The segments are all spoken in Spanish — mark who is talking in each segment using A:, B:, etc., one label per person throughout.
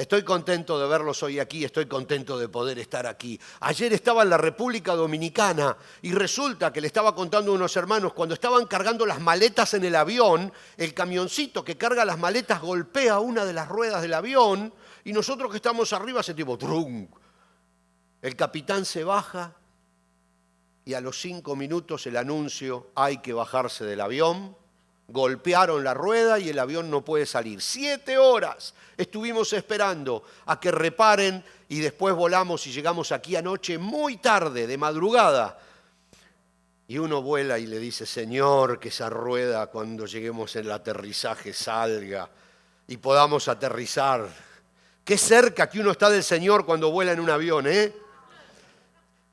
A: Estoy contento de verlos hoy aquí, estoy contento de poder estar aquí. Ayer estaba en la República Dominicana y resulta que le estaba contando a unos hermanos, cuando estaban cargando las maletas en el avión, el camioncito que carga las maletas golpea una de las ruedas del avión y nosotros que estamos arriba hace tipo trum. El capitán se baja y a los 5 minutos el anuncio: hay que bajarse del avión. Golpearon la rueda y el avión no puede salir. 7 horas estuvimos esperando a que reparen y después volamos y llegamos aquí anoche muy tarde, de madrugada. Y uno vuela y le dice: Señor, que esa rueda cuando lleguemos en el aterrizaje salga y podamos aterrizar. Qué cerca que uno está del Señor cuando vuela en un avión, ¿eh?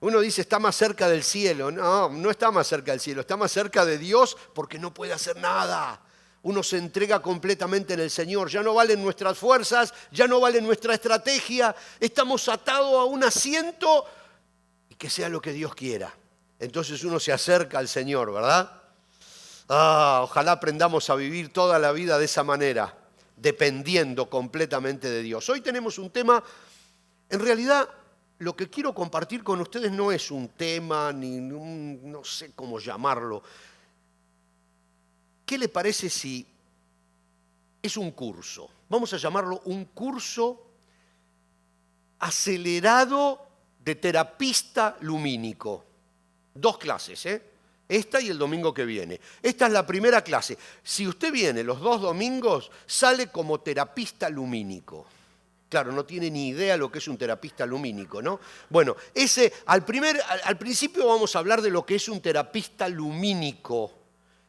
A: Uno dice, está más cerca del cielo. No, no está más cerca del cielo, está más cerca de Dios porque no puede hacer nada. Uno se entrega completamente en el Señor. Ya no valen nuestras fuerzas, ya no vale nuestra estrategia. Estamos atados a un asiento y que sea lo que Dios quiera. Entonces uno se acerca al Señor, ¿verdad? Ojalá aprendamos a vivir toda la vida de esa manera, dependiendo completamente de Dios. Hoy tenemos un tema, en realidad, lo que quiero compartir con ustedes no es un tema, ni no sé cómo llamarlo. ¿Qué le parece si es un curso? Vamos a llamarlo un curso acelerado de terapista lumínico. 2 clases, ¿eh? Esta y el domingo que viene. Esta es la primera clase. Si usted viene los 2 domingos, sale como terapista lumínico. Claro, no tiene ni idea lo que es un terapista lumínico, ¿no? Bueno, al principio vamos a hablar de lo que es un terapista lumínico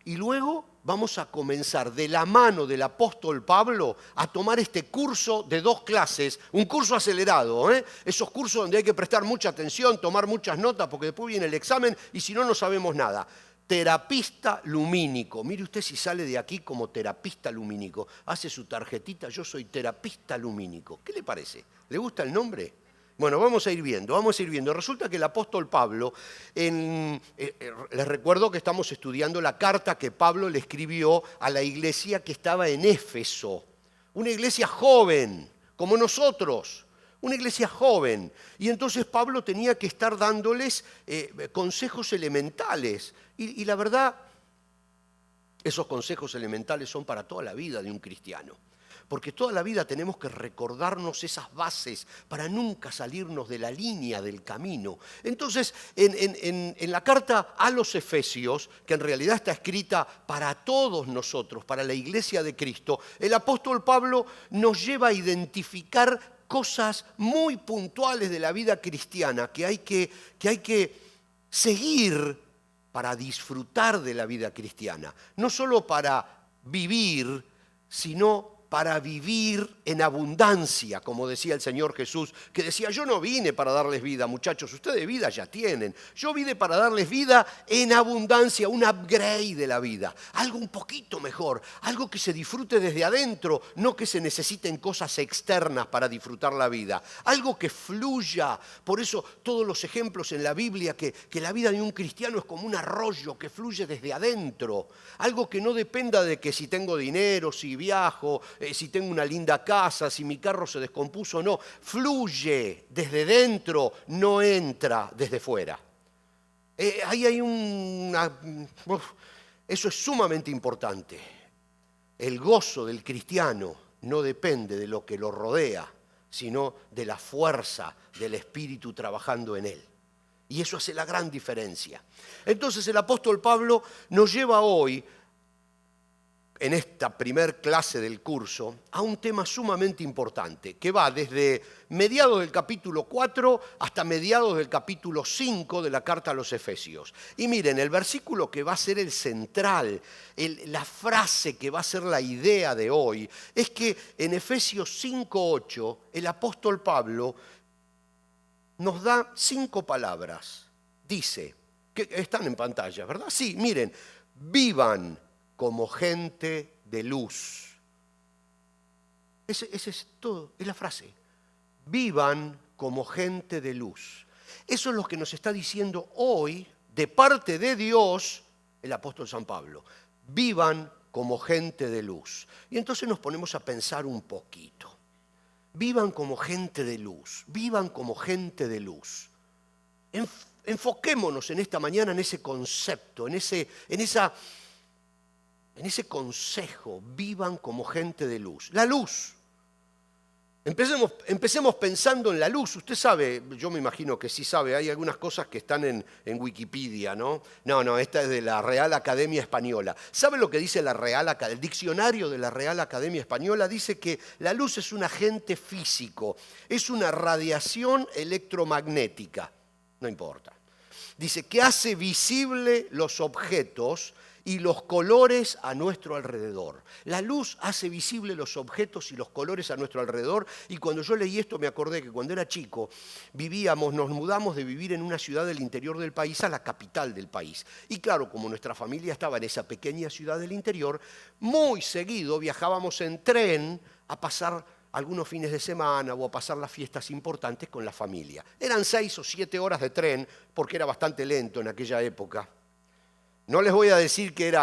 A: y luego vamos a comenzar de la mano del apóstol Pablo a tomar este curso de 2 clases, un curso acelerado, ¿eh? Esos cursos donde hay que prestar mucha atención, tomar muchas notas porque después viene el examen y si no, no sabemos nada. Terapista lumínico. Mire usted si sale de aquí como terapista lumínico. Hace su tarjetita, yo soy terapista lumínico. ¿Qué le parece? ¿Le gusta el nombre? Bueno, vamos a ir viendo. Resulta que el apóstol Pablo, les recuerdo que estamos estudiando la carta que Pablo le escribió a la iglesia que estaba en Éfeso. Una iglesia joven, como nosotros. Una iglesia joven. Y entonces Pablo tenía que estar dándoles consejos elementales. Y la verdad, esos consejos elementales son para toda la vida de un cristiano. Porque toda la vida tenemos que recordarnos esas bases para nunca salirnos de la línea del camino. Entonces, en la carta a los Efesios, que en realidad está escrita para todos nosotros, para la iglesia de Cristo, el apóstol Pablo nos lleva a identificar cosas muy puntuales de la vida cristiana que hay que seguir para disfrutar de la vida cristiana. No solo para vivir, sino para vivir en abundancia, como decía el Señor Jesús, que decía, yo no vine para darles vida, muchachos, ustedes vida ya tienen. Yo vine para darles vida en abundancia, un upgrade de la vida, algo un poquito mejor, algo que se disfrute desde adentro, no que se necesiten cosas externas para disfrutar la vida, algo que fluya. Por eso todos los ejemplos en la Biblia, que la vida de un cristiano es como un arroyo que fluye desde adentro, algo que no dependa de que si tengo dinero, si viajo, si tengo una linda casa, si mi carro se descompuso o no. Fluye desde dentro, no entra desde fuera. Ahí hay eso es sumamente importante. El gozo del cristiano no depende de lo que lo rodea, sino de la fuerza del Espíritu trabajando en él. Y eso hace la gran diferencia. Entonces el apóstol Pablo nos lleva hoy, en esta primer clase del curso, a un tema sumamente importante, que va desde mediados del capítulo 4 hasta mediados del capítulo 5 de la carta a los Efesios. Y miren, el versículo que va a ser el central, la frase que va a ser la idea de hoy, es que en Efesios 5:8 el apóstol Pablo nos da 5 palabras. Dice, que están en pantalla, ¿verdad? Sí, miren, vivan como gente de luz. Ese es todo, es la frase. Vivan como gente de luz. Eso es lo que nos está diciendo hoy, de parte de Dios, el apóstol San Pablo. Vivan como gente de luz. Y entonces nos ponemos a pensar un poquito. Vivan como gente de luz, vivan como gente de luz. Enfoquémonos en esta mañana en ese concepto, en ese consejo, vivan como gente de luz. La luz. Empecemos pensando en la luz. Usted sabe, yo me imagino que sí sabe, hay algunas cosas que están en Wikipedia, ¿no? No, esta es de la Real Academia Española. ¿Sabe lo que dice el diccionario de la Real Academia Española? Dice que la luz es un agente físico, es una radiación electromagnética, no importa. Dice que hace visible los objetos y los colores a nuestro alrededor. La luz hace visible los objetos y los colores a nuestro alrededor, y cuando yo leí esto me acordé que cuando era chico nos mudamos de vivir en una ciudad del interior del país a la capital del país. Y claro, como nuestra familia estaba en esa pequeña ciudad del interior, muy seguido viajábamos en tren a pasar algunos fines de semana o a pasar las fiestas importantes con la familia. Eran 6 o 7 horas de tren, porque era bastante lento en aquella época. No les voy a decir que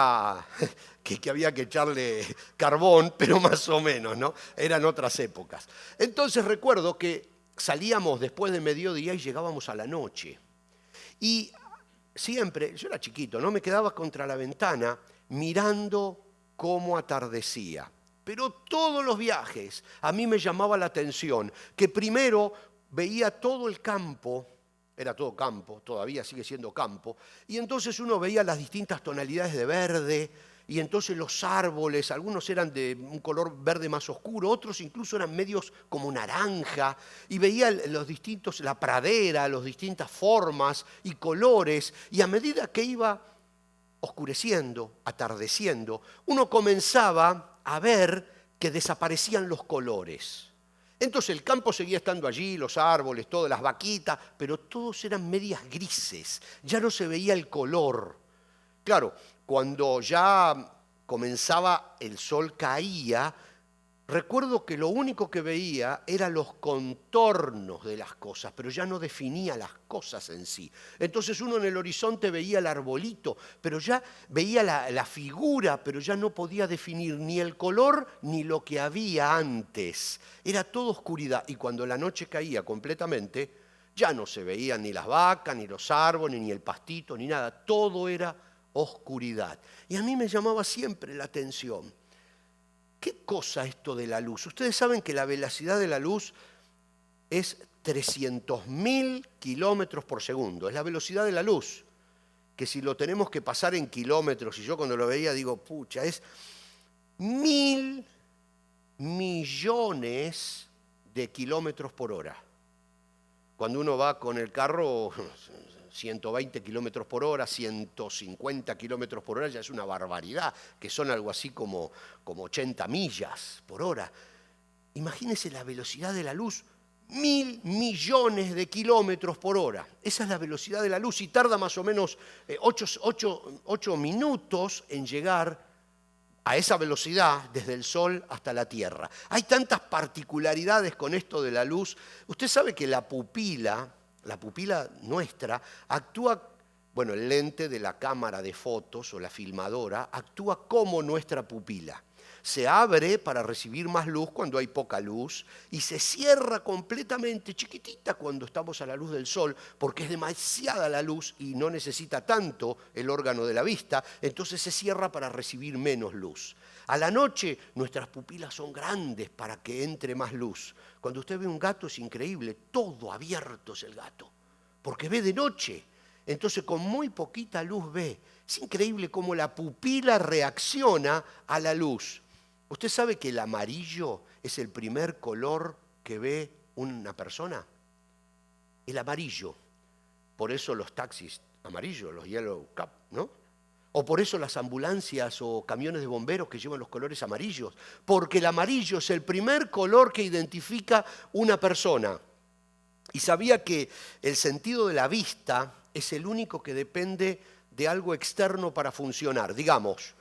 A: había que echarle carbón, pero más o menos, ¿no? Eran otras épocas. Entonces recuerdo que salíamos después de mediodía y llegábamos a la noche. Y siempre, yo era chiquito, ¿no? Me quedaba contra la ventana mirando cómo atardecía. Pero todos los viajes a mí me llamaba la atención que primero veía todo el campo. Era todo campo, todavía sigue siendo campo, y entonces uno veía las distintas tonalidades de verde, y entonces los árboles, algunos eran de un color verde más oscuro, otros incluso eran medios como naranja, y veía la pradera, las distintas formas y colores, y a medida que iba oscureciendo, atardeciendo, uno comenzaba a ver que desaparecían los colores. Entonces el campo seguía estando allí, los árboles, todas las vaquitas, pero todos eran medias grises, ya no se veía el color. Claro, cuando ya comenzaba el sol caía, recuerdo que lo único que veía eran los contornos de las cosas, pero ya no definía las cosas en sí. Entonces uno en el horizonte veía el arbolito, pero ya veía la figura, pero ya no podía definir ni el color ni lo que había antes. Era todo oscuridad, y cuando la noche caía completamente, ya no se veían ni las vacas, ni los árboles, ni el pastito, ni nada. Todo era oscuridad. Y a mí me llamaba siempre la atención. ¿Qué cosa esto de la luz? Ustedes saben que la velocidad de la luz es 300.000 kilómetros por segundo. Es la velocidad de la luz, que si lo tenemos que pasar en kilómetros, y yo cuando lo veía digo, pucha, es 1.000 millones de kilómetros por hora. Cuando uno va con el carro 120 kilómetros por hora, 150 kilómetros por hora, ya es una barbaridad, que son algo así como 80 millas por hora. Imagínense la velocidad de la luz, 1.000 millones de kilómetros por hora. Esa es la velocidad de la luz, y tarda más o menos 8 minutos en llegar a esa velocidad desde el Sol hasta la Tierra. Hay tantas particularidades con esto de la luz. Usted sabe que la pupila nuestra actúa, bueno, el lente de la cámara de fotos o la filmadora actúa como nuestra pupila. Se abre para recibir más luz cuando hay poca luz y se cierra completamente chiquitita cuando estamos a la luz del sol, porque es demasiada la luz y no necesita tanto el órgano de la vista, entonces se cierra para recibir menos luz. A la noche nuestras pupilas son grandes para que entre más luz. Cuando usted ve un gato es increíble, todo abierto es el gato, porque ve de noche. Entonces con muy poquita luz ve. Es increíble cómo la pupila reacciona a la luz. ¿Usted sabe que el amarillo es el primer color que ve una persona? El amarillo. Por eso los taxis amarillos, los yellow cab, ¿no? O por eso las ambulancias o camiones de bomberos que llevan los colores amarillos. Porque el amarillo es el primer color que identifica una persona. Y sabía que el sentido de la vista es el único que depende de algo externo para funcionar. Digamos,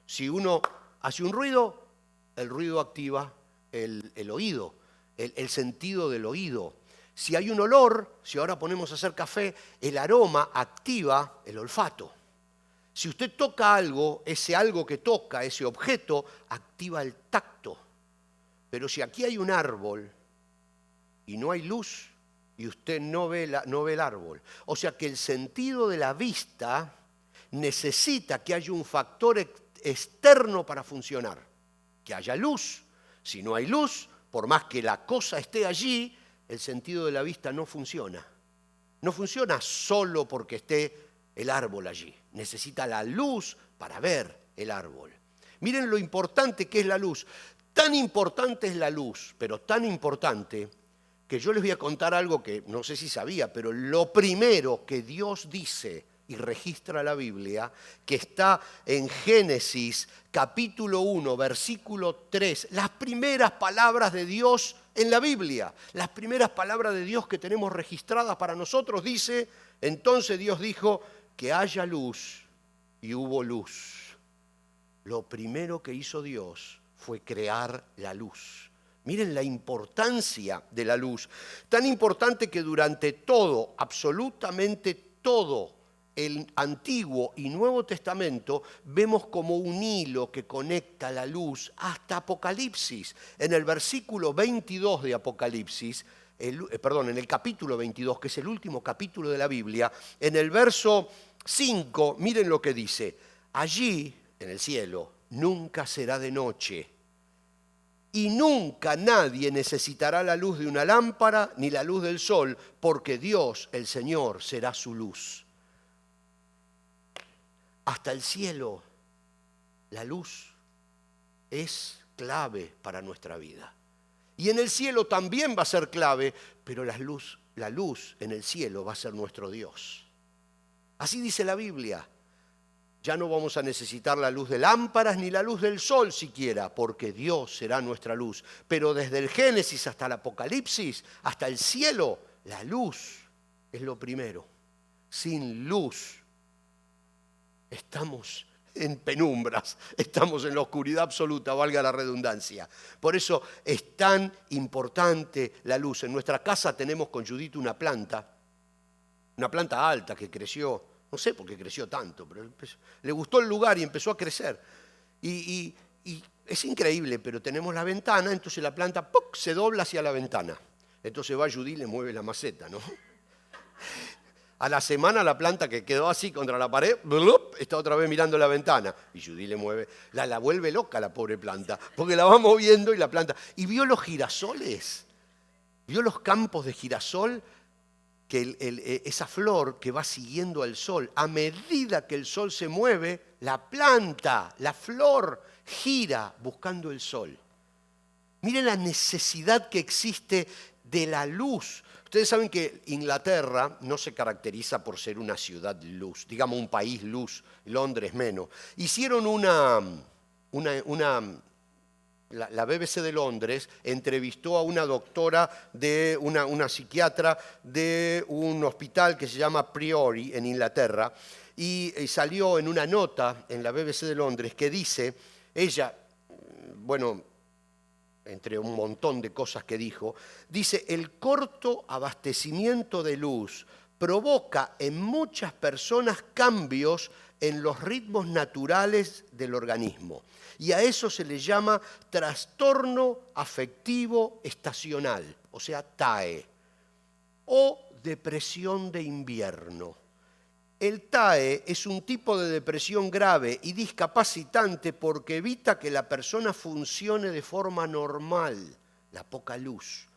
A: si uno hace un ruido, el ruido activa el oído, el sentido del oído. Si hay un olor, si ahora ponemos a hacer café, el aroma activa el olfato. Si usted toca algo, ese algo que toca, ese objeto, activa el tacto. Pero si aquí hay un árbol y no hay luz y usted no ve el árbol. O sea que el sentido de la vista necesita que haya un factor externo para funcionar, que haya luz. Si no hay luz, por más que la cosa esté allí, el sentido de la vista no funciona. No funciona solo porque esté el árbol allí. Necesita la luz para ver el árbol. Miren lo importante que es la luz. Tan importante es la luz, pero tan importante que yo les voy a contar algo que no sé si sabía, pero lo primero que Dios dice y registra la Biblia, que está en Génesis capítulo 1, versículo 3, las primeras palabras de Dios en la Biblia, las primeras palabras de Dios que tenemos registradas para nosotros, dice, entonces Dios dijo que haya luz y hubo luz. Lo primero que hizo Dios fue crear la luz. Miren la importancia de la luz, tan importante que durante todo, absolutamente todo, el Antiguo y Nuevo Testamento vemos como un hilo que conecta la luz hasta Apocalipsis. En el versículo 22 de Apocalipsis, en el capítulo 22, que es el último capítulo de la Biblia, en el verso 5, miren lo que dice, allí, en el cielo, nunca será de noche y nunca nadie necesitará la luz de una lámpara ni la luz del sol, porque Dios, el Señor, será su luz. Hasta el cielo, la luz es clave para nuestra vida. Y en el cielo también va a ser clave, pero la luz en el cielo va a ser nuestro Dios. Así dice la Biblia. Ya no vamos a necesitar la luz de lámparas ni la luz del sol siquiera, porque Dios será nuestra luz. Pero desde el Génesis hasta el Apocalipsis, hasta el cielo, la luz es lo primero. Sin luz estamos en penumbras, estamos en la oscuridad absoluta, valga la redundancia. Por eso es tan importante la luz. En nuestra casa tenemos con Judith una planta alta que creció, no sé por qué creció tanto, pero le gustó el lugar y empezó a crecer. Y es increíble, pero tenemos la ventana, entonces la planta ¡puc!, se dobla hacia la ventana. Entonces va Judith y le mueve la maceta, ¿no? A la semana la planta que quedó así contra la pared, ¡blup!, está otra vez mirando la ventana. Y Judith le mueve, la vuelve loca la pobre planta, porque la va moviendo y la planta. ¿Y vio los girasoles? ¿Vio los campos de girasol? Que esa flor que va siguiendo al sol, a medida que el sol se mueve, la planta, la flor, gira buscando el sol. Miren la necesidad que existe de la luz. Ustedes saben que Inglaterra no se caracteriza por ser una ciudad luz, digamos un país luz, Londres menos. Hicieron la BBC de Londres entrevistó a una doctora, una psiquiatra de un hospital que se llama Priory en Inglaterra, y salió en una nota en la BBC de Londres que dice, ella, bueno, entre un montón de cosas que dijo, dice, el corto abastecimiento de luz provoca en muchas personas cambios en los ritmos naturales del organismo. Y a eso se le llama trastorno afectivo estacional, o sea, TAE, o depresión de invierno. El TAE es un tipo de depresión grave y discapacitante porque evita que la persona funcione de forma normal, la poca luz.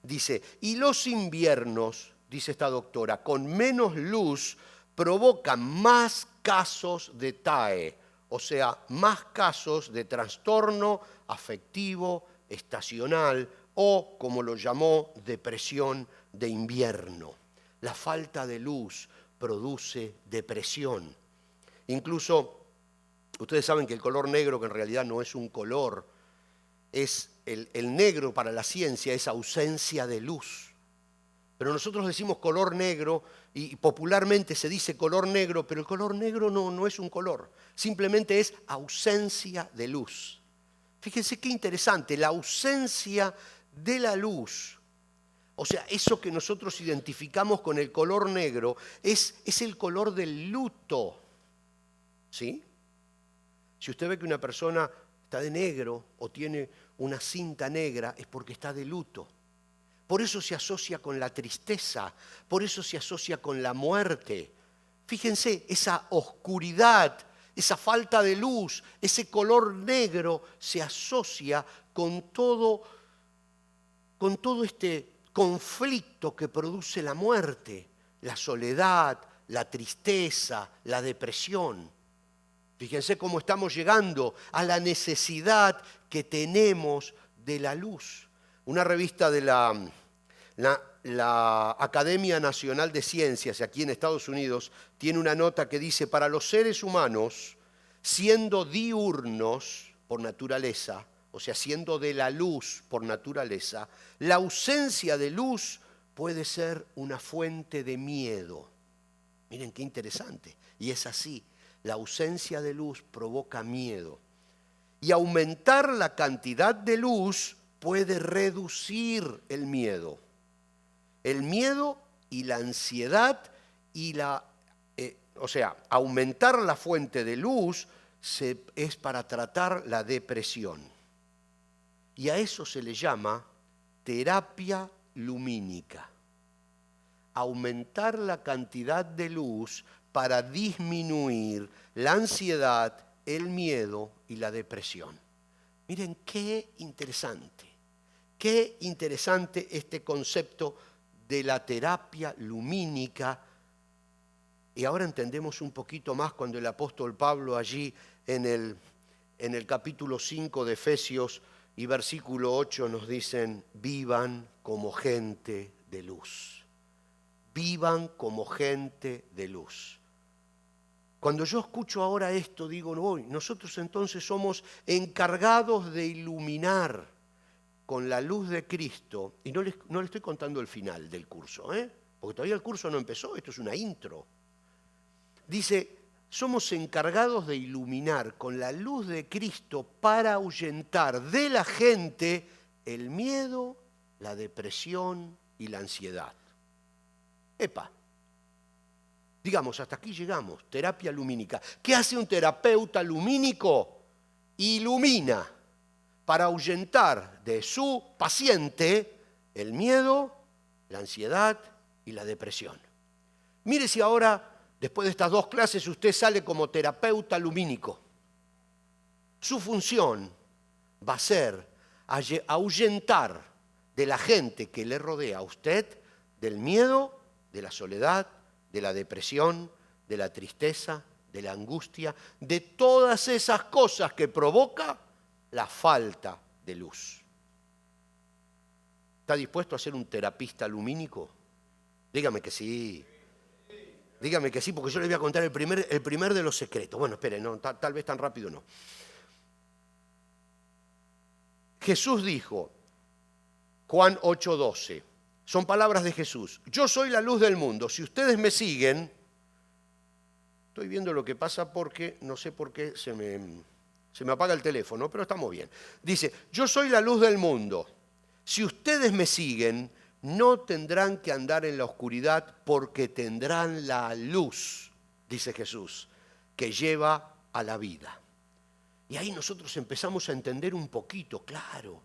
A: Dice, y los inviernos, dice esta doctora, con menos luz provocan más casos de TAE, o sea, más casos de trastorno afectivo estacional o, como lo llamó, depresión de invierno. La falta de luz produce depresión. Incluso, ustedes saben que el color negro, que en realidad no es un color, es el negro para la ciencia es ausencia de luz. Pero nosotros decimos color negro y popularmente se dice color negro, pero el color negro no es un color, simplemente es ausencia de luz. Fíjense qué interesante, la ausencia de la luz. O sea, eso que nosotros identificamos con el color negro es el color del luto. ¿Sí? Si usted ve que una persona está de negro o tiene una cinta negra, es porque está de luto. Por eso se asocia con la tristeza, por eso se asocia con la muerte. Fíjense, esa oscuridad, esa falta de luz, ese color negro se asocia con todo este conflicto que produce la muerte, la soledad, la tristeza, la depresión. Fíjense cómo estamos llegando a la necesidad que tenemos de la luz. Una revista de la Academia Nacional de Ciencias, aquí en Estados Unidos, tiene una nota que dice: para los seres humanos, siendo diurnos por naturaleza, o sea, siendo de la luz por naturaleza, la ausencia de luz puede ser una fuente de miedo. Miren qué interesante. Y es así, la ausencia de luz provoca miedo. Y aumentar la cantidad de luz puede reducir el miedo. El miedo y la ansiedad aumentar la fuente de luz es para tratar la depresión. Y a eso se le llama terapia lumínica. Aumentar la cantidad de luz para disminuir la ansiedad, el miedo y la depresión. Miren qué interesante este concepto de la terapia lumínica. Y ahora entendemos un poquito más cuando el apóstol Pablo allí en el capítulo 5 de Efesios y versículo 8 nos dicen: vivan como gente de luz. Vivan como gente de luz. Cuando yo escucho ahora esto, digo, no, nosotros entonces somos encargados de iluminar con la luz de Cristo. Y no le estoy contando el final del curso, porque todavía el curso no empezó, esto es una intro. Dice, somos encargados de iluminar con la luz de Cristo para ahuyentar de la gente el miedo, la depresión y la ansiedad. Epa, digamos, hasta aquí llegamos, terapia lumínica. ¿Qué hace un terapeuta lumínico? Ilumina para ahuyentar de su paciente el miedo, la ansiedad y la depresión. Mire si ahora, después de estas 2 clases, usted sale como terapeuta lumínico. Su función va a ser ahuyentar de la gente que le rodea a usted del miedo, de la soledad, de la depresión, de la tristeza, de la angustia, de todas esas cosas que provoca la falta de luz. ¿Está dispuesto a ser un terapista lumínico? Dígame que sí. Dígame que sí, porque yo les voy a contar el primer de los secretos. Bueno, espere, no, tal vez tan rápido no. Jesús dijo, Juan 8:12, son palabras de Jesús: yo soy la luz del mundo, si ustedes me siguen... Estoy viendo lo que pasa porque no sé por qué se me apaga el teléfono, pero estamos bien. Dice, yo soy la luz del mundo, si ustedes me siguen, no tendrán que andar en la oscuridad porque tendrán la luz, dice Jesús, que lleva a la vida. Y ahí nosotros empezamos a entender un poquito, claro.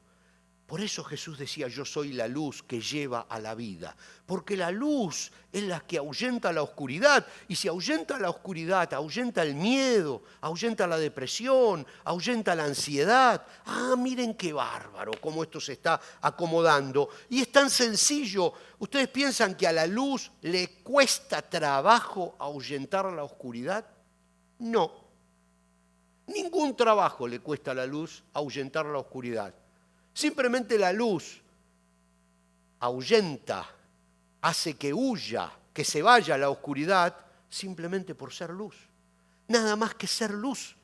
A: Por eso Jesús decía, yo soy la luz que lleva a la vida. Porque la luz es la que ahuyenta la oscuridad. Y si ahuyenta la oscuridad, ahuyenta el miedo, ahuyenta la depresión, ahuyenta la ansiedad. Ah, miren qué bárbaro cómo esto se está acomodando. Y es tan sencillo. ¿Ustedes piensan que a la luz le cuesta trabajo ahuyentar la oscuridad? No. Ningún trabajo le cuesta a la luz ahuyentar la oscuridad. Simplemente la luz ahuyenta, hace que huya, que se vaya a la oscuridad, simplemente por ser luz. Nada más que ser luz.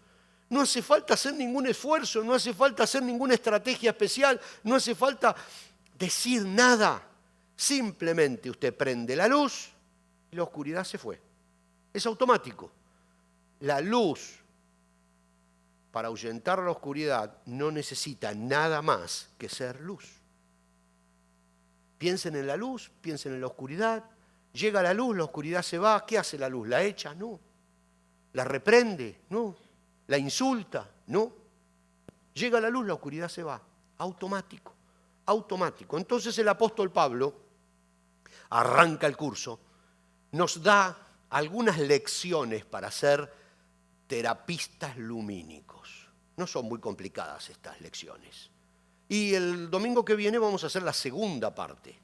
A: No hace falta hacer ningún esfuerzo, no hace falta hacer ninguna estrategia especial, no hace falta decir nada. Simplemente usted prende la luz y la oscuridad se fue. Es automático. La luz, para ahuyentar la oscuridad, no necesita nada más que ser luz. Piensen en la luz, piensen en la oscuridad. Llega la luz, la oscuridad se va. ¿Qué hace la luz? ¿La echa? No. ¿La reprende? No. ¿La insulta? No. Llega la luz, la oscuridad se va. Automático. automático. Entonces el apóstol Pablo arranca el curso, nos da algunas lecciones para ser terapistas lumínicos. No son muy complicadas estas lecciones. Y el domingo que viene vamos a hacer la segunda parte.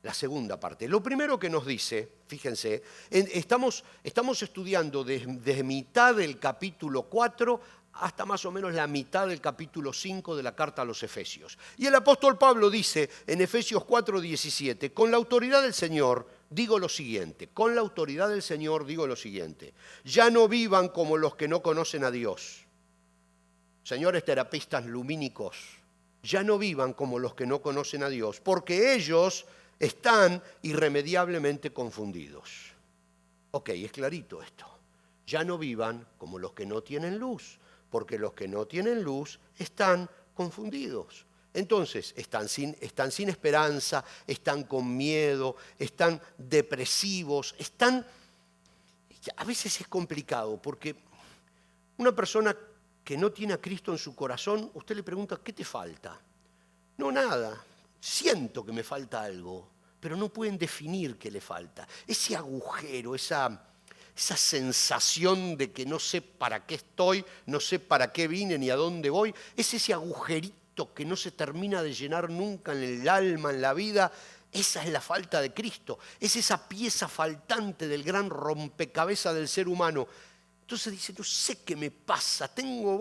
A: La segunda parte. Lo primero que nos dice, fíjense, estamos estudiando desde mitad del capítulo 4 hasta más o menos la mitad del capítulo 5 de la carta a los Efesios. Y el apóstol Pablo dice en Efesios 4:17, con la autoridad del Señor digo lo siguiente, con la autoridad del Señor digo lo siguiente, ya no vivan como los que no conocen a Dios. Señores terapistas lumínicos, ya no vivan como los que no conocen a Dios, porque ellos están irremediablemente confundidos. Ok, es clarito esto. Ya no vivan como los que no tienen luz, porque los que no tienen luz están confundidos. Entonces, están sin esperanza, están con miedo, están depresivos, a veces es complicado, porque una persona que no tiene a Cristo en su corazón, usted le pregunta, ¿qué te falta? No, nada. Siento que me falta algo, pero no pueden definir qué le falta. Ese agujero, esa sensación de que no sé para qué estoy, no sé para qué vine ni a dónde voy, es ese agujerito que no se termina de llenar nunca en el alma, en la vida. Esa es la falta de Cristo, es esa pieza faltante del gran rompecabezas del ser humano. Entonces dice, no sé qué me pasa, tengo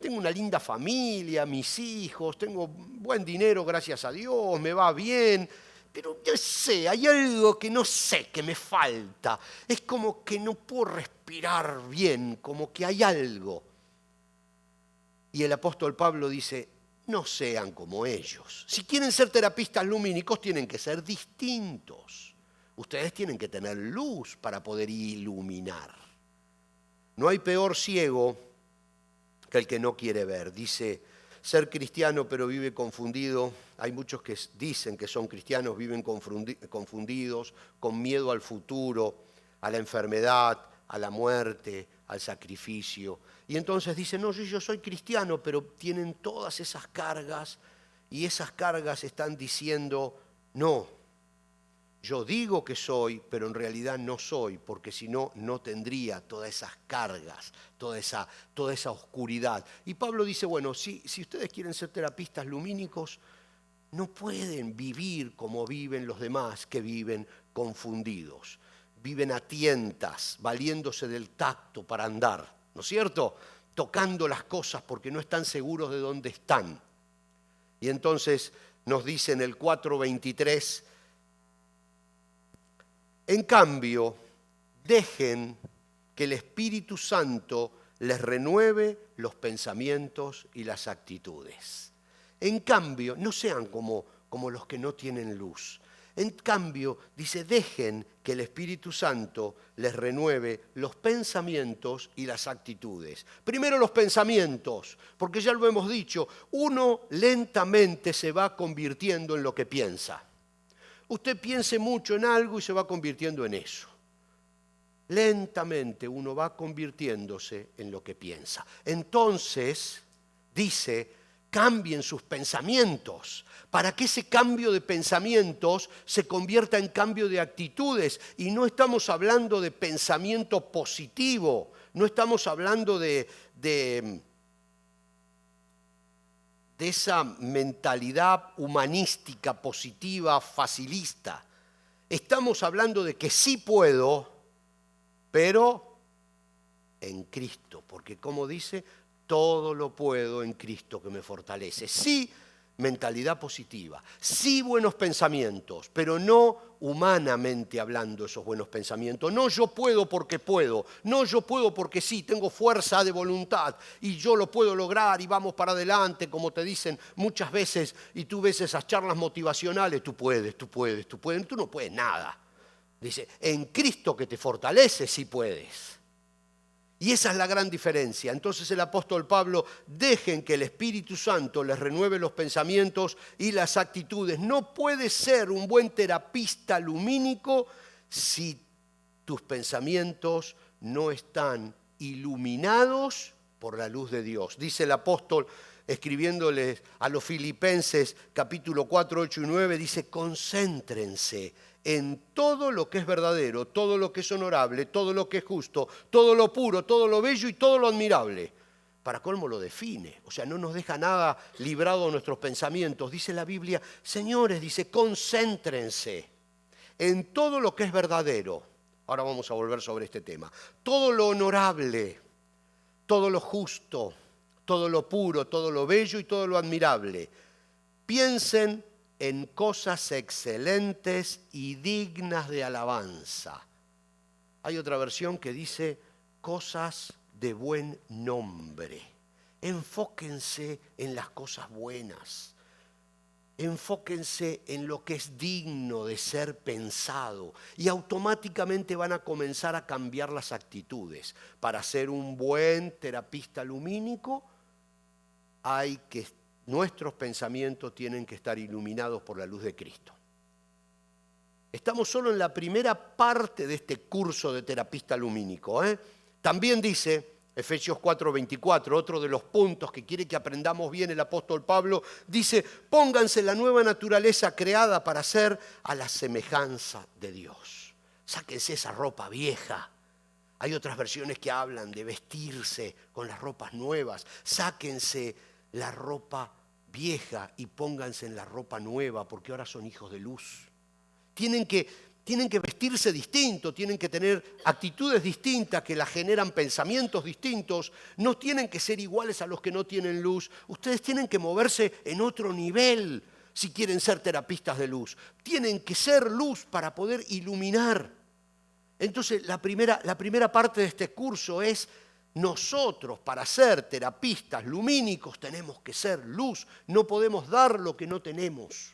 A: una linda familia, mis hijos, tengo buen dinero, gracias a Dios, me va bien, pero yo sé, hay algo que no sé, que me falta. Es como que no puedo respirar bien, como que hay algo. Y el apóstol Pablo dice, no sean como ellos. Si quieren ser terapistas lumínicos, tienen que ser distintos. Ustedes tienen que tener luz para poder iluminar. No hay peor ciego que el que no quiere ver. Dice, ser cristiano pero vive confundido. Hay muchos que dicen que son cristianos, viven confundidos, con miedo al futuro, a la enfermedad, a la muerte, al sacrificio. Y entonces dicen, no, yo soy cristiano, pero tienen todas esas cargas y esas cargas están diciendo, no, yo digo que soy, pero en realidad no soy, porque si no, no tendría todas esas cargas, toda esa oscuridad. Y Pablo dice, bueno, si ustedes quieren ser terapistas lumínicos, no pueden vivir como viven los demás, que viven confundidos. Viven a tientas, valiéndose del tacto para andar, ¿no es cierto? Tocando las cosas porque no están seguros de dónde están. Y entonces nos dice en el 4:23, en cambio, dejen que el Espíritu Santo les renueve los pensamientos y las actitudes. En cambio, no sean como los que no tienen luz. En cambio, dice, dejen que el Espíritu Santo les renueve los pensamientos y las actitudes. Primero los pensamientos, porque ya lo hemos dicho, uno lentamente se va convirtiendo en lo que piensa. Usted piense mucho en algo y se va convirtiendo en eso. Lentamente uno va convirtiéndose en lo que piensa. Entonces, dice, cambien sus pensamientos, para que ese cambio de pensamientos se convierta en cambio de actitudes. Y no estamos hablando de pensamiento positivo, no estamos hablando de esa mentalidad humanística, positiva, facilista. Estamos hablando de que sí puedo, pero en Cristo, porque como dice, todo lo puedo en Cristo que me fortalece. Sí, mentalidad positiva, sí buenos pensamientos, pero no humanamente hablando esos buenos pensamientos. No yo puedo porque puedo, no yo puedo porque sí, tengo fuerza de voluntad y yo lo puedo lograr y vamos para adelante, como te dicen muchas veces, y tú ves esas charlas motivacionales, tú puedes, tú no puedes nada. Dice, en Cristo que te fortalece, sí puedes. Y esa es la gran diferencia. Entonces el apóstol Pablo, dejen que el Espíritu Santo les renueve los pensamientos y las actitudes. No puedes ser un buen terapista lumínico si tus pensamientos no están iluminados por la luz de Dios. Dice el apóstol, escribiéndoles a los Filipenses, capítulo 4, 8 y 9, dice, concéntrense en todo lo que es verdadero, todo lo que es honorable, todo lo que es justo, todo lo puro, todo lo bello y todo lo admirable. Para colmo lo define, o sea, no nos deja nada librado de nuestros pensamientos. Dice la Biblia, señores, dice, concéntrense en todo lo que es verdadero. Ahora vamos a volver sobre este tema. Todo lo honorable, todo lo justo, todo lo puro, todo lo bello y todo lo admirable. Piensen en cosas excelentes y dignas de alabanza. Hay otra versión que dice cosas de buen nombre. Enfóquense en las cosas buenas. Enfóquense en lo que es digno de ser pensado y automáticamente van a comenzar a cambiar las actitudes. Para ser un buen terapista lumínico, nuestros pensamientos tienen que estar iluminados por la luz de Cristo. Estamos solo en la primera parte de este curso de terapista lumínico. También dice Efesios 4:24, otro de los puntos que quiere que aprendamos bien el apóstol Pablo, dice, pónganse la nueva naturaleza creada para ser a la semejanza de Dios. Sáquense esa ropa vieja. Hay otras versiones que hablan de vestirse con las ropas nuevas. Sáquense la ropa vieja y pónganse en la ropa nueva, porque ahora son hijos de luz. Tienen que vestirse distinto, tienen que tener actitudes distintas que las generan pensamientos distintos. No tienen que ser iguales a los que no tienen luz. Ustedes tienen que moverse en otro nivel si quieren ser terapistas de luz. Tienen que ser luz para poder iluminar. Entonces, la primera parte de este curso es nosotros, para ser terapistas lumínicos, tenemos que ser luz. No podemos dar lo que no tenemos.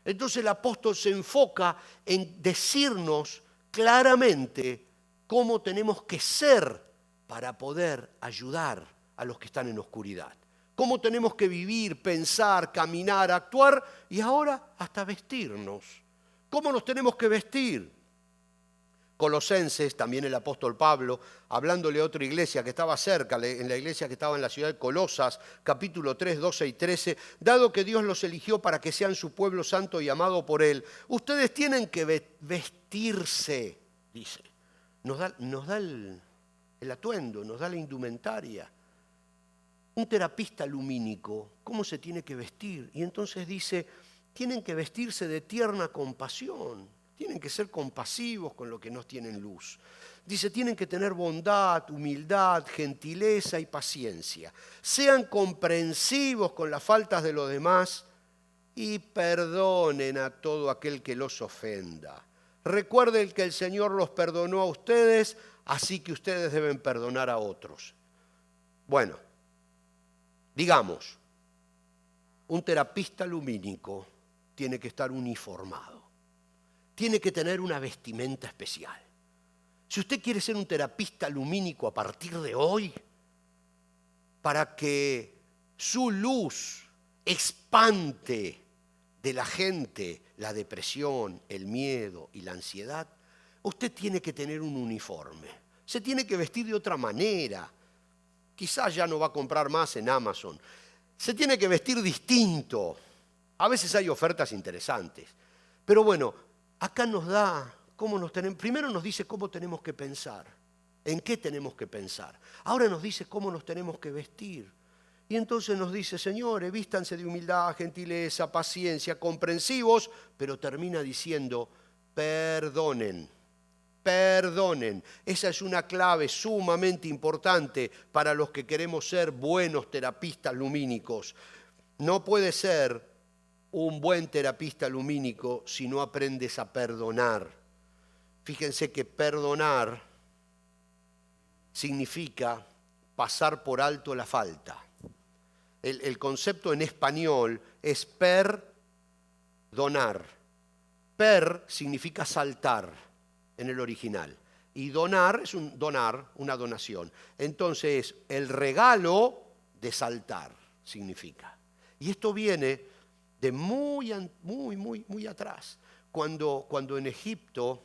A: Entonces el apóstol se enfoca en decirnos claramente cómo tenemos que ser para poder ayudar a los que están en oscuridad. Cómo tenemos que vivir, pensar, caminar, actuar y ahora hasta vestirnos. ¿Cómo nos tenemos que vestir? Colosenses, también el apóstol Pablo, hablándole a otra iglesia que estaba cerca, en la iglesia que estaba en la ciudad de Colosas, capítulo 3, 12 y 13, dado que Dios los eligió para que sean su pueblo santo y amado por Él, ustedes tienen que vestirse, dice. Nos da el atuendo, nos da la indumentaria. Un terapista lumínico, ¿cómo se tiene que vestir? Y entonces dice, tienen que vestirse de tierna compasión. Tienen que ser compasivos con los que no tienen luz. Dice, tienen que tener bondad, humildad, gentileza y paciencia. Sean comprensivos con las faltas de los demás y perdonen a todo aquel que los ofenda. Recuerden que el Señor los perdonó a ustedes, así que ustedes deben perdonar a otros. Bueno, digamos, un terapista lumínico tiene que estar uniformado. Tiene que tener una vestimenta especial. Si usted quiere ser un terapista lumínico a partir de hoy, para que su luz espante de la gente la depresión, el miedo y la ansiedad, usted tiene que tener un uniforme. Se tiene que vestir de otra manera. Quizás ya no va a comprar más en Amazon. Se tiene que vestir distinto. A veces hay ofertas interesantes. Pero bueno, acá nos da primero nos dice cómo tenemos que pensar, en qué tenemos que pensar. Ahora nos dice cómo nos tenemos que vestir. Y entonces nos dice, señores, vístanse de humildad, gentileza, paciencia, comprensivos, pero termina diciendo, perdonen. Perdonen. Esa es una clave sumamente importante para los que queremos ser buenos terapistas lumínicos. No puede ser un buen terapista lumínico si no aprendes a perdonar. Fíjense que perdonar significa pasar por alto la falta. El concepto en español es perdonar. Per significa saltar en el original. Y donar es una donación. Entonces, el regalo de saltar significa. Y esto viene de muy atrás, cuando en Egipto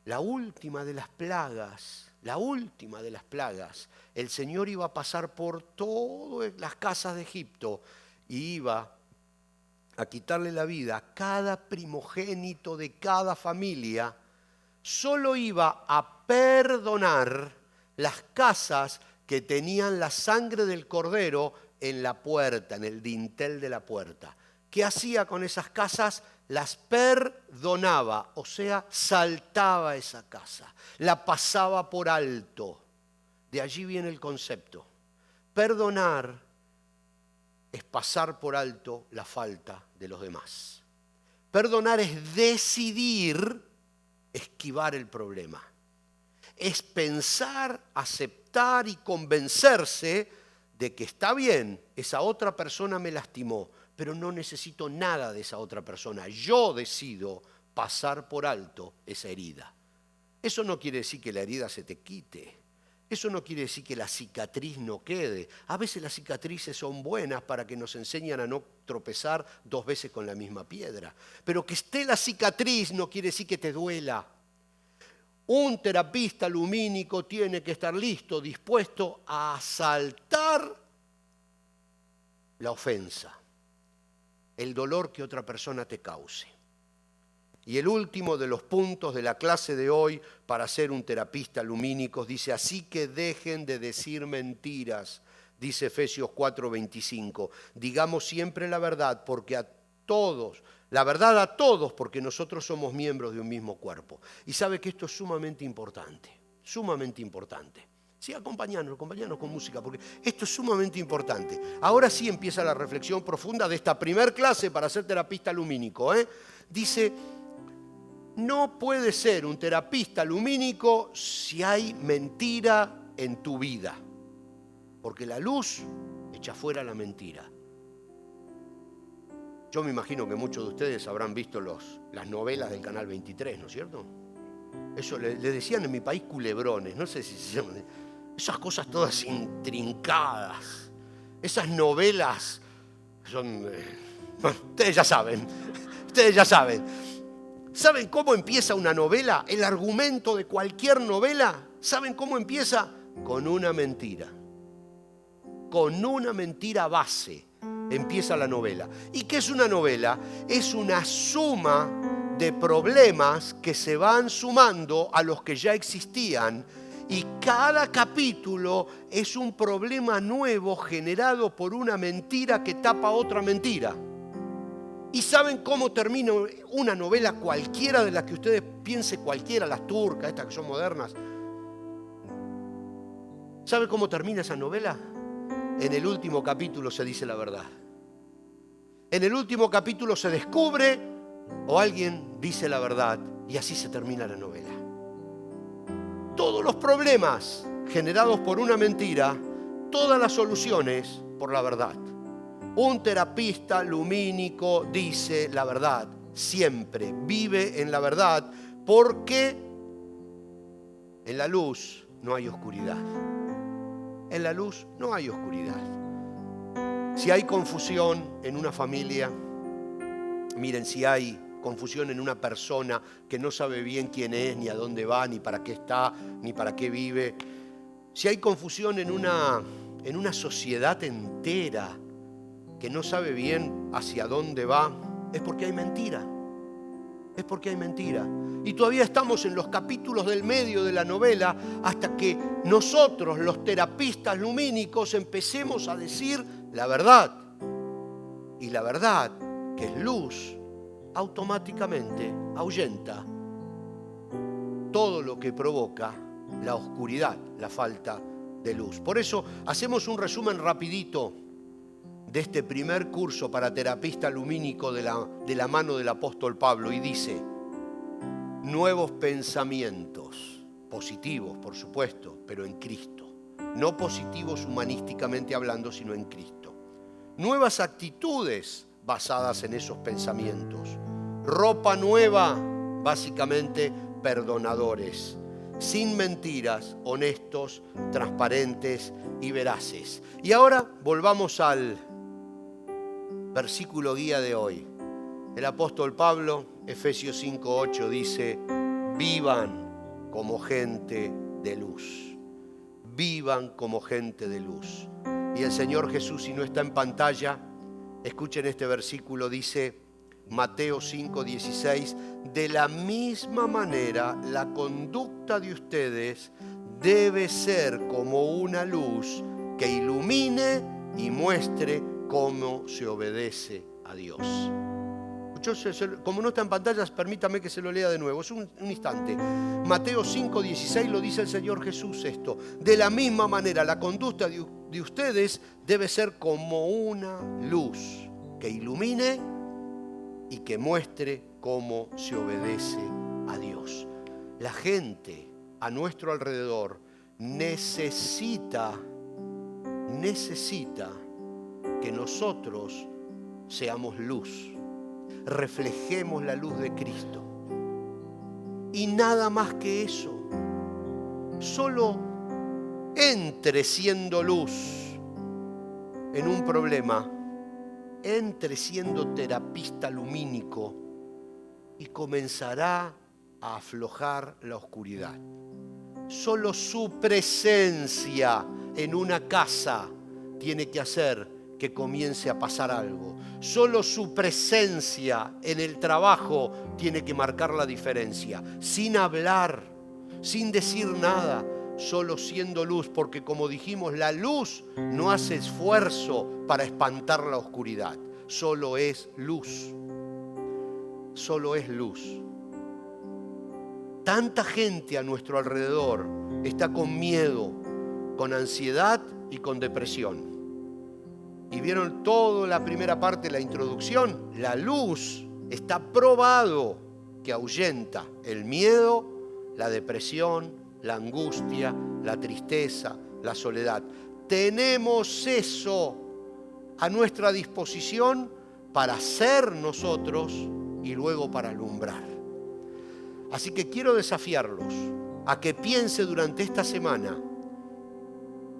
A: la última de las plagas la última de las plagas, el Señor iba a pasar por todas las casas de Egipto y iba a quitarle la vida a cada primogénito de cada familia. Solo iba a perdonar las casas que tenían la sangre del cordero en la puerta, en el dintel de la puerta. ¿Qué hacía con esas casas? Las perdonaba, o sea, saltaba esa casa, la pasaba por alto. De allí viene el concepto. Perdonar es pasar por alto la falta de los demás. Perdonar es decidir esquivar el problema. Es pensar, aceptar y convencerse de que está bien, esa otra persona me lastimó, pero no necesito nada de esa otra persona. Yo decido pasar por alto esa herida. Eso no quiere decir que la herida se te quite. Eso no quiere decir que la cicatriz no quede. A veces las cicatrices son buenas para que nos enseñan a no tropezar 2 veces con la misma piedra. Pero que esté la cicatriz no quiere decir que te duela. Un terapista lumínico tiene que estar listo, dispuesto a asaltar la ofensa, el dolor que otra persona te cause. Y el último de los puntos de la clase de hoy para ser un terapista lumínico dice: así que dejen de decir mentiras, dice Efesios 4:25. Digamos siempre la verdad, porque a todos, la verdad a todos, porque nosotros somos miembros de un mismo cuerpo. Y sabe que esto es sumamente importante, sumamente importante. Sí, acompañanos con música, porque esto es sumamente importante. Ahora sí empieza la reflexión profunda de esta primer clase para ser terapista lumínico. Dice: no puedes ser un terapista lumínico si hay mentira en tu vida, porque la luz echa fuera la mentira. Yo me imagino que muchos de ustedes habrán visto las novelas del Canal 23, ¿no es cierto? Eso le decían en mi país culebrones, no sé si se llaman. Esas cosas todas intrincadas, esas novelas son... bueno, ustedes ya saben. ¿Saben cómo empieza una novela? El argumento de cualquier novela, ¿saben cómo empieza? Con una mentira. Con una mentira base empieza la novela. ¿Y qué es una novela? Es una suma de problemas que se van sumando a los que ya existían, y cada capítulo es un problema nuevo generado por una mentira que tapa otra mentira. ¿Y saben cómo termina una novela cualquiera de las que ustedes piensen, cualquiera, las turcas, estas que son modernas? ¿Saben cómo termina esa novela? En el último capítulo se dice la verdad. En el último capítulo se descubre o alguien dice la verdad y así se termina la novela. Todos los problemas generados por una mentira, todas las soluciones por la verdad. Un terapista lumínico dice la verdad, siempre vive en la verdad, porque en la luz no hay oscuridad. En la luz no hay oscuridad. Si hay confusión en una familia, miren, si hay confusión en una persona que no sabe bien quién es, ni a dónde va, ni para qué está, ni para qué vive, si hay confusión en una sociedad entera que no sabe bien hacia dónde va, es porque hay mentira. Es porque hay mentira. Y todavía estamos en los capítulos del medio de la novela hasta que nosotros, los terapistas lumínicos, empecemos a decir la verdad. Y la verdad, que es luz, automáticamente ahuyenta todo lo que provoca la oscuridad, la falta de luz. Por eso hacemos un resumen rapidito de este primer curso para terapista lumínico de la mano del apóstol Pablo, y dice: nuevos pensamientos, positivos por supuesto, pero en Cristo. No positivos humanísticamente hablando, sino en Cristo. Nuevas actitudes basadas en esos pensamientos. Ropa nueva, básicamente perdonadores, sin mentiras, honestos, transparentes y veraces. Y ahora volvamos al versículo guía de hoy. El apóstol Pablo, Efesios 5:8, dice: vivan como gente de luz. Vivan como gente de luz. Y el Señor Jesús, si no está en pantalla, escuchen este versículo, dice Mateo 5:16, de la misma manera la conducta de ustedes debe ser como una luz que ilumine y muestre cómo se obedece a Dios. Como no está en pantallas, permítame que se lo lea de nuevo. Es un instante. Mateo 5:16 lo dice el Señor Jesús esto. De la misma manera, la conducta de ustedes debe ser como una luz que ilumine y que muestre cómo se obedece a Dios. La gente a nuestro alrededor necesita que nosotros seamos luz, reflejemos la luz de Cristo. Y nada más que eso. Solo entre siendo luz en un problema, entre siendo terapista lumínico y comenzará a aflojar la oscuridad. Solo su presencia en una casa tiene que hacer que comience a pasar algo. Solo su presencia en el trabajo tiene que marcar la diferencia. Sin hablar, sin decir nada, solo siendo luz, porque como dijimos, la luz no hace esfuerzo para espantar la oscuridad. Solo es luz. Solo es luz. Tanta gente a nuestro alrededor está con miedo, con ansiedad y con depresión. Y vieron toda la primera parte de la introducción. La luz está probado que ahuyenta el miedo, la depresión, la angustia, la tristeza, la soledad. Tenemos eso a nuestra disposición para ser nosotros y luego para alumbrar. Así que quiero desafiarlos a que piense durante esta semana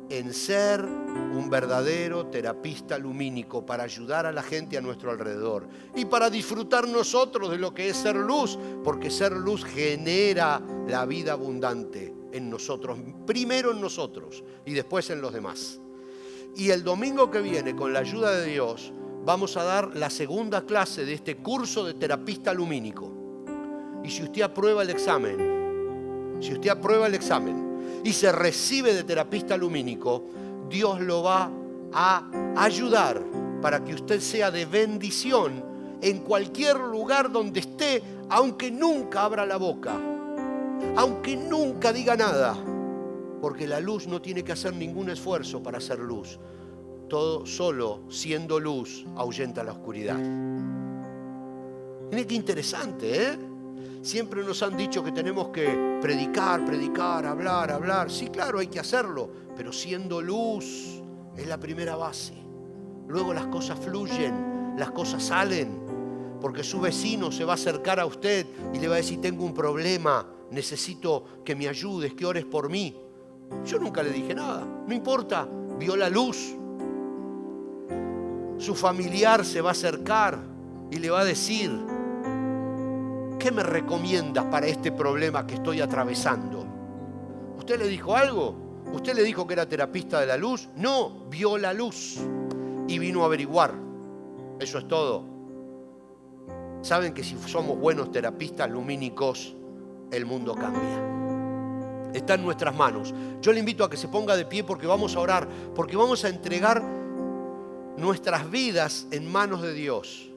A: en ser un verdadero terapista lumínico para ayudar a la gente a nuestro alrededor y para disfrutar nosotros de lo que es ser luz, porque ser luz genera la vida abundante en nosotros, primero en nosotros y después en los demás. Y el domingo que viene, con la ayuda de Dios, vamos a dar la segunda clase de este curso de terapista lumínico. Y si usted aprueba el examen, y se recibe de terapista lumínico, Dios lo va a ayudar para que usted sea de bendición en cualquier lugar donde esté, aunque nunca abra la boca, aunque nunca diga nada, porque la luz no tiene que hacer ningún esfuerzo para hacer luz. Todo solo siendo luz ahuyenta la oscuridad. Miren qué interesante, ¿eh? Siempre nos han dicho que tenemos que predicar, hablar. Sí, claro, hay que hacerlo, pero siendo luz es la primera base. Luego las cosas fluyen, las cosas salen, porque su vecino se va a acercar a usted y le va a decir: tengo un problema, necesito que me ayudes, que ores por mí. Yo nunca le dije nada, no importa, vio la luz. Su familiar se va a acercar y le va a decir: ¿qué me recomiendas para este problema que estoy atravesando? ¿Usted le dijo algo? ¿Usted le dijo que era terapista de la luz? No, vio la luz y vino a averiguar. Eso es todo. Saben que si somos buenos terapistas lumínicos, el mundo cambia. Está en nuestras manos. Yo le invito a que se ponga de pie porque vamos a orar, porque vamos a entregar nuestras vidas en manos de Dios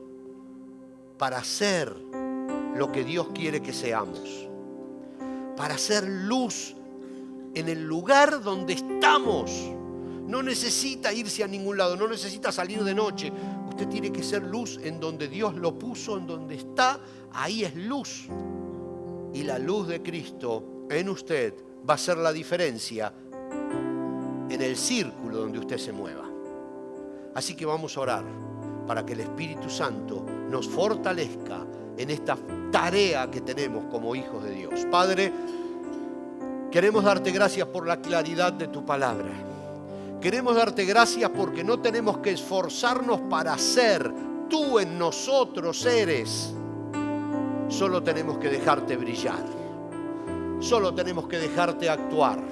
A: para hacer lo que Dios quiere que seamos, para hacer luz en el lugar donde estamos. No necesita irse a ningún lado, no necesita salir de noche. Usted tiene que ser luz en donde Dios lo puso, en donde está, ahí es luz. Y la luz de Cristo en usted va a ser la diferencia en el círculo donde usted se mueva. Así que vamos a orar para que el Espíritu Santo nos fortalezca en esta tarea que tenemos como hijos de Dios. Padre, queremos darte gracias por la claridad de tu palabra. Queremos darte gracias porque no tenemos que esforzarnos para ser. Tú en nosotros eres. Solo tenemos que dejarte brillar. Solo tenemos que dejarte actuar.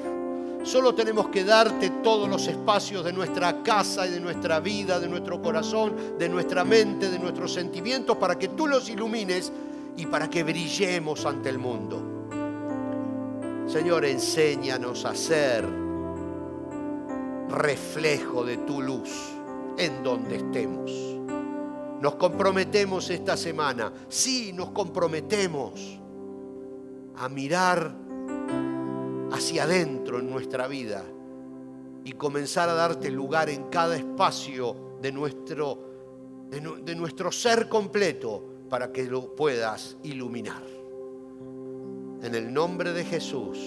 A: Solo tenemos que darte todos los espacios de nuestra casa y de nuestra vida, de nuestro corazón, de nuestra mente, de nuestros sentimientos, para que tú los ilumines y para que brillemos ante el mundo. Señor, enséñanos a ser reflejo de tu luz en donde estemos. Nos comprometemos esta semana, sí, nos comprometemos a mirar hacia adentro en nuestra vida y comenzar a darte lugar en cada espacio de nuestro ser completo para que lo puedas iluminar. En el nombre de Jesús.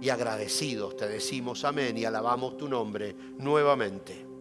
A: Y agradecidos te decimos amén y alabamos tu nombre nuevamente.